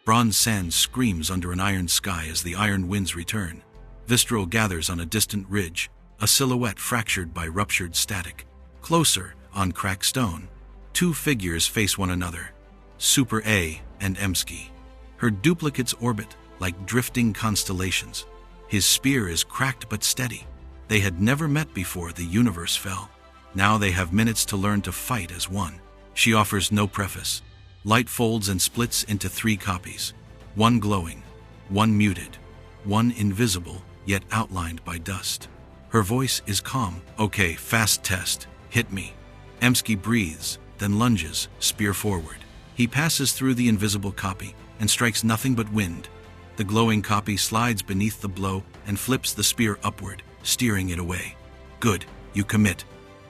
Bronze sand screams under an iron sky as the iron winds return. Visceral gathers on a distant ridge, a silhouette fractured by ruptured static. Closer, on cracked stone, two figures face one another, Super A and Emsky. Her duplicates orbit like drifting constellations. His spear is cracked but steady. They had never met before the universe fell. Now they have minutes to learn to fight as one. She offers no preface. Light folds and splits into 3 copies. One glowing, one muted, one invisible, yet outlined by dust. Her voice is calm. Okay, fast test. Hit me. Emsky breathes, then lunges, spear forward. He passes through the invisible copy and strikes nothing but wind. The glowing copy slides beneath the blow and flips the spear upward, steering it away. Good, you commit.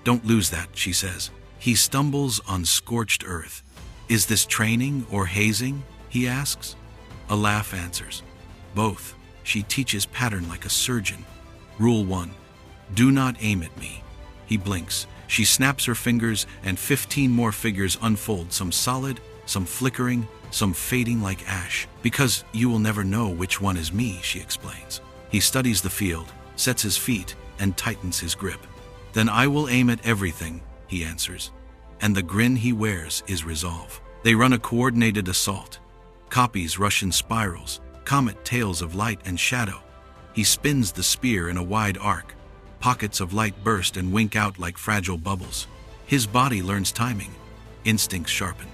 Don't lose that, she says. He stumbles on scorched earth. Is this training or hazing? He asks. A laugh answers. Both. She teaches pattern like a surgeon. Rule 1. Do not aim at me. He blinks. She snaps her fingers and 15 more figures unfold, some solid, some flickering, some fading like ash. Because you will never know which one is me, she explains. He studies the field, sets his feet, and tightens his grip. Then I will aim at everything, he answers. And the grin he wears is resolve. They run a coordinated assault. Copies rush in spirals, comet tails of light and shadow. He spins the spear in a wide arc. Pockets of light burst and wink out like fragile bubbles. His body learns timing. Instincts sharpen.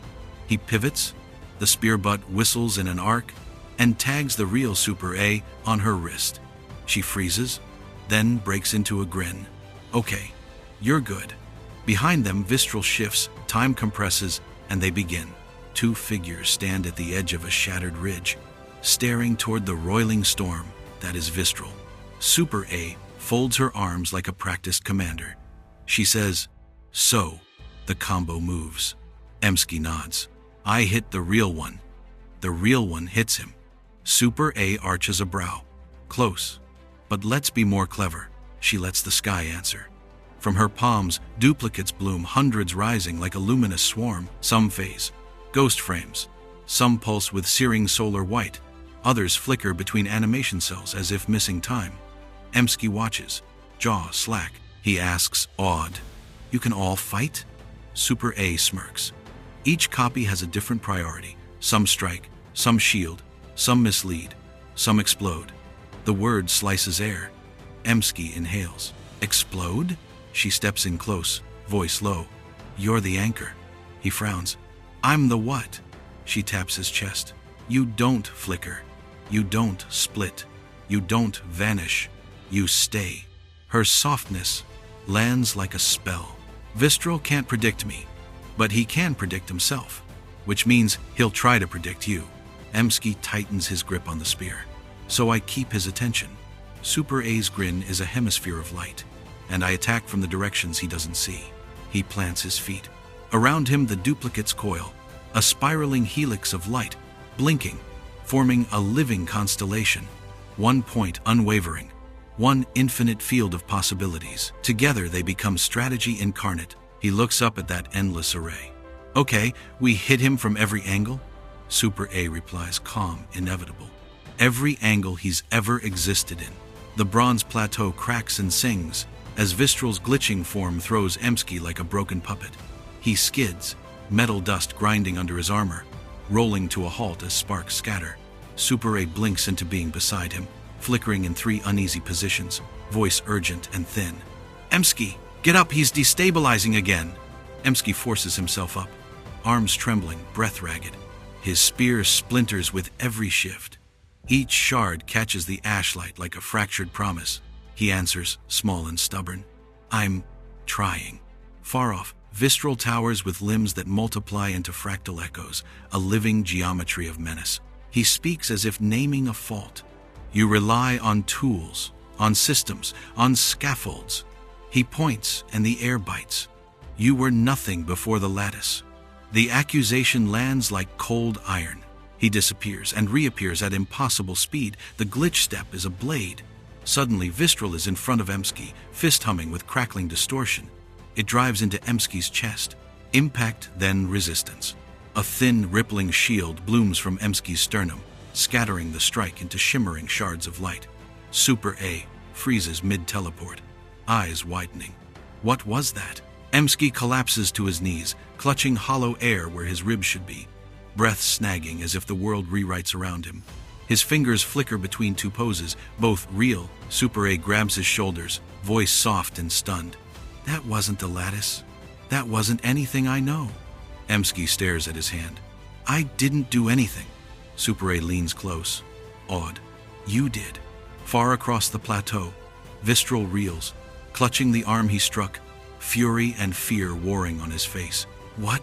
He pivots. The spear butt whistles in an arc and tags the real Super A on her wrist. She freezes, then breaks into a grin. Okay, you're good. Behind them, Vistral shifts, time compresses, and they begin. 2 figures stand at the edge of a shattered ridge, staring toward the roiling storm that is Vistral. Super A folds her arms like a practiced commander. She says, "So, the combo moves." Emsky nods. I hit the real one. The real one hits him. Super A arches a brow. Close. But let's be more clever. She lets the sky answer. From her palms, duplicates bloom, hundreds rising like a luminous swarm. Some phase, ghost frames. Some pulse with searing solar white. Others flicker between animation cells as if missing time. Emsky watches, jaw slack. He asks, awed, "You can all fight?" Super A smirks. Each copy has a different priority. Some strike, some shield, some mislead, some explode. The word slices air. Emsky inhales. Explode? She steps in close, voice low. You're the anchor. He frowns. I'm the what? She taps his chest. You don't flicker. You don't split. You don't vanish. You stay. Her softness lands like a spell. Vistral can't predict me, but he can predict himself, which means he'll try to predict you. Emsky tightens his grip on the spear, so I keep his attention. Super A's grin is a hemisphere of light, and I attack from the directions he doesn't see. He plants his feet. Around him the duplicates coil, a spiraling helix of light, blinking, forming a living constellation. One point unwavering, one infinite field of possibilities. Together they become strategy incarnate. He looks up at that endless array. Okay, we hit him from every angle? Super A replies, calm, inevitable. Every angle he's ever existed in. The bronze plateau cracks and sings as Vistral's glitching form throws Emsky like a broken puppet. He skids, metal dust grinding under his armor, rolling to a halt as sparks scatter. Super A blinks into being beside him, flickering in 3 uneasy positions, voice urgent and thin. Emsky, get up, he's destabilizing again. Emsky forces himself up, arms trembling, breath ragged. His spear splinters with every shift. Each shard catches the ashlight like a fractured promise. He answers, small and stubborn. I'm trying. Far off, Vistral towers with limbs that multiply into fractal echoes, a living geometry of menace. He speaks as if naming a fault. You rely on tools, on systems, on scaffolds. He points and the air bites. You were nothing before the lattice. The accusation lands like cold iron. He disappears and reappears at impossible speed. The glitch step is a blade. Suddenly, Vistral is in front of Emsky, fist humming with crackling distortion. It drives into Emsky's chest. Impact, then resistance. A thin, rippling shield blooms from Emsky's sternum, scattering the strike into shimmering shards of light. Super A freezes mid-teleport, eyes widening. What was that? Emsky collapses to his knees, clutching hollow air where his ribs should be, breath snagging as if the world rewrites around him. His fingers flicker between two poses, both real. Super A grabs his shoulders, voice soft and stunned. That wasn't the lattice. That wasn't anything I know. Emsky stares at his hand. I didn't do anything. Super A leans close, awed. You did. Far across the plateau, Vistral reels, clutching the arm he struck, fury and fear warring on his face. What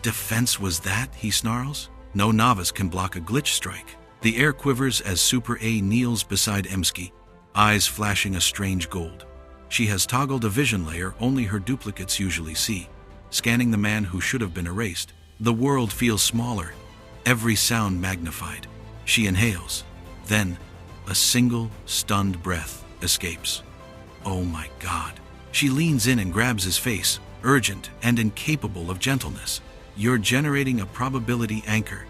defense was that? He snarls. No novice can block a glitch strike. The air quivers as Super A kneels beside Emsky, eyes flashing a strange gold. She has toggled a vision layer only her duplicates usually see, scanning the man who should have been erased. The world feels smaller, every sound magnified. She inhales. Then, a single, stunned breath escapes. Oh my God. She leans in and grabs his face, urgent and incapable of gentleness. You're generating a probability anchor.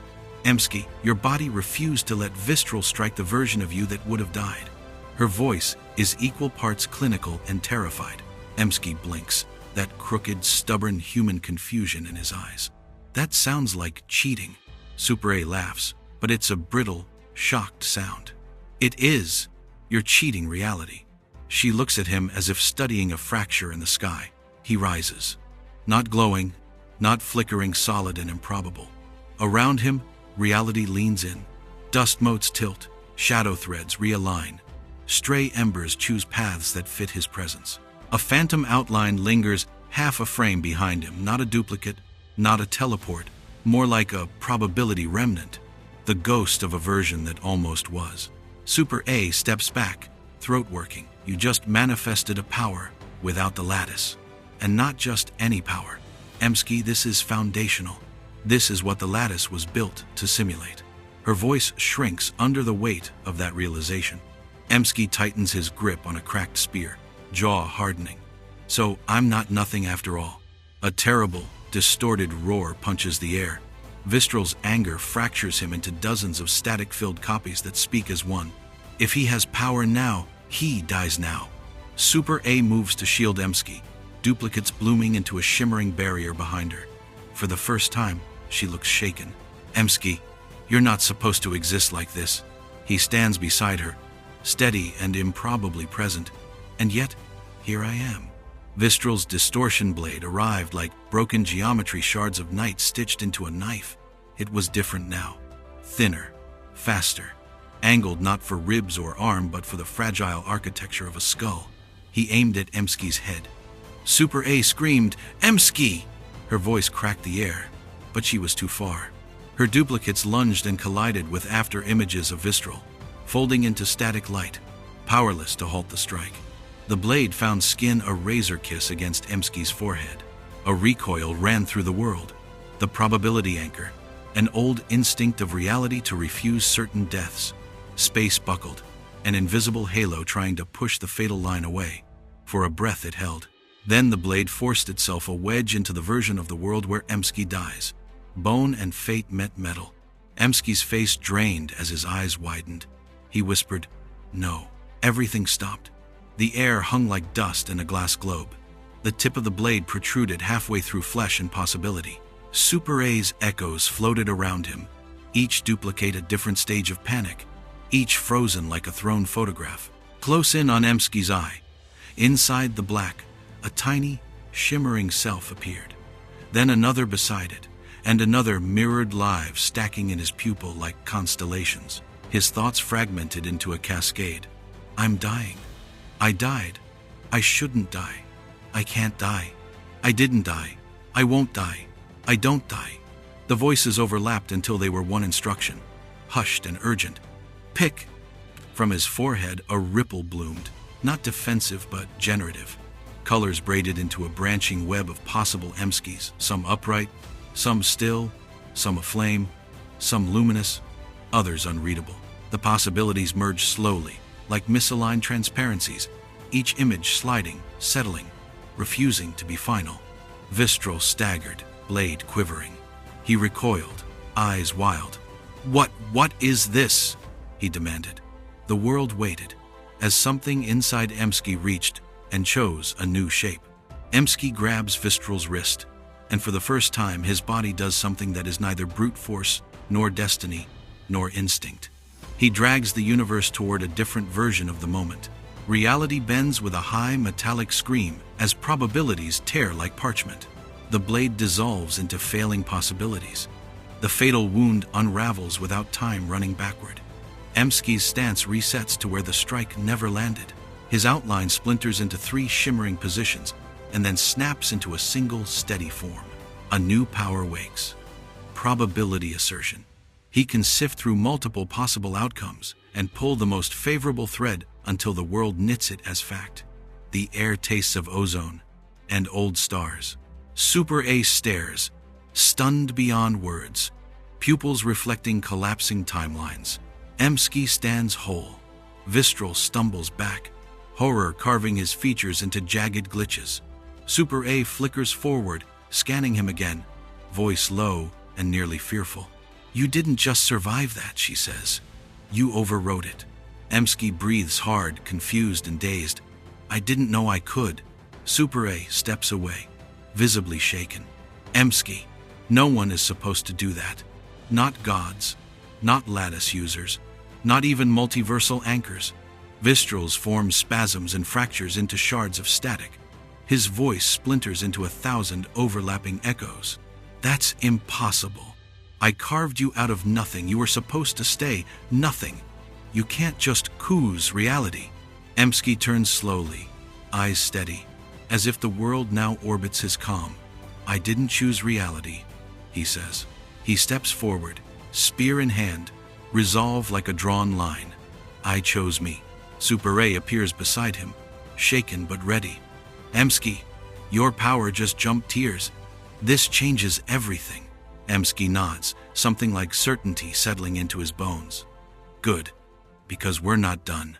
Emsky, your body refused to let Vistral strike the version of you that would have died. Her voice is equal parts clinical and terrified. Emsky blinks, that crooked, stubborn human confusion in his eyes. That sounds like cheating. Super A laughs, but it's a brittle, shocked sound. It is. You're cheating reality. She looks at him as if studying a fracture in the sky. He rises. Not glowing, not flickering, solid and improbable. Around him, reality leans in. Dust motes tilt, shadow threads realign. Stray embers choose paths that fit his presence. A phantom outline lingers half a frame behind him, not a duplicate, not a teleport, more like a probability remnant, the ghost of a version that almost was. Super A steps back, throat working. You just manifested a power without the lattice. And not just any power. Emsky, this is foundational. This is what the lattice was built to simulate. Her voice shrinks under the weight of that realization. Emsky tightens his grip on a cracked spear, jaw hardening. So I'm not nothing after all. A terrible, distorted roar punches the air. Vistral's anger fractures him into dozens of static-filled copies that speak as one. If he has power now, he dies now. Super A moves to shield Emsky, duplicates blooming into a shimmering barrier behind her. For the first time, she looks shaken. Emsky, you're not supposed to exist like this. He stands beside her, steady and improbably present. And yet, here I am. Vistral's distortion blade arrived like broken geometry shards of night stitched into a knife. It was different now. Thinner, faster, angled not for ribs or arm but for the fragile architecture of a skull. He aimed at Emsky's head. Super A screamed, "Emsky!" Her voice cracked the air, but she was too far. Her duplicates lunged and collided with after images of Vistral, folding into static light, powerless to halt the strike. The blade found skin a razor kiss against Emsky's forehead. A recoil ran through the world. The probability anchor, an old instinct of reality to refuse certain deaths. Space buckled, an invisible halo trying to push the fatal line away. For a breath it held. Then the blade forced itself a wedge into the version of the world where Emsky dies. Bone and fate met metal. Emsky's face drained as his eyes widened. He whispered, "No." Everything stopped. The air hung like dust in a glass globe. The tip of the blade protruded halfway through flesh and possibility. Super A's echoes floated around him, each duplicate a different stage of panic, each frozen like a thrown photograph. Close in on Emsky's eye, inside the black, a tiny, shimmering self appeared. Then another beside it, and another mirrored live stacking in his pupil like constellations. His thoughts fragmented into a cascade. I'm dying. I died. I shouldn't die. I can't die. I didn't die. I won't die. I don't die. The voices overlapped until they were one instruction, hushed and urgent. Pick! From his forehead, a ripple bloomed, not defensive but generative. Colors braided into a branching web of possible Emskys, some upright, some still, some aflame, some luminous, others unreadable. The possibilities merged slowly, like misaligned transparencies, each image sliding, settling, refusing to be final. Vistral staggered, blade quivering. He recoiled, eyes wild. What is this?" he demanded. The world waited, as something inside Emsky reached and chose a new shape. Emsky grabs Vistral's wrist, and for the first time his body does something that is neither brute force, nor destiny, nor instinct. He drags the universe toward a different version of the moment. Reality bends with a high metallic scream as probabilities tear like parchment. The blade dissolves into failing possibilities. The fatal wound unravels without time running backward. Emsky's stance resets to where the strike never landed. His outline splinters into 3 shimmering positions and then snaps into a single steady form. A new power wakes. Probability assertion. He can sift through multiple possible outcomes and pull the most favorable thread until the world knits it as fact. The air tastes of ozone and old stars. Super A stares, stunned beyond words, pupils reflecting collapsing timelines. Emsky stands whole. Vistral stumbles back, horror carving his features into jagged glitches. Super A flickers forward, scanning him again, voice low and nearly fearful. "You didn't just survive that," she says. "You overrode it." Emsky breathes hard, confused and dazed. "I didn't know I could." Super A steps away, visibly shaken. "Emsky, no one is supposed to do that. Not gods, not lattice users, not even multiversal anchors." Vistral's form spasms and fractures into shards of static. His voice splinters into 1,000 overlapping echoes. "That's impossible. I carved you out of nothing. You were supposed to stay nothing. You can't just choose reality." Emsky turns slowly, eyes steady, as if the world now orbits his calm. "I didn't choose reality," he says. He steps forward, spear in hand, resolve like a drawn line. "I chose me." Super A appears beside him, shaken but ready. "Emsky, your power just jumped tiers. This changes everything." Emsky nods, something like certainty settling into his bones. "Good, because we're not done."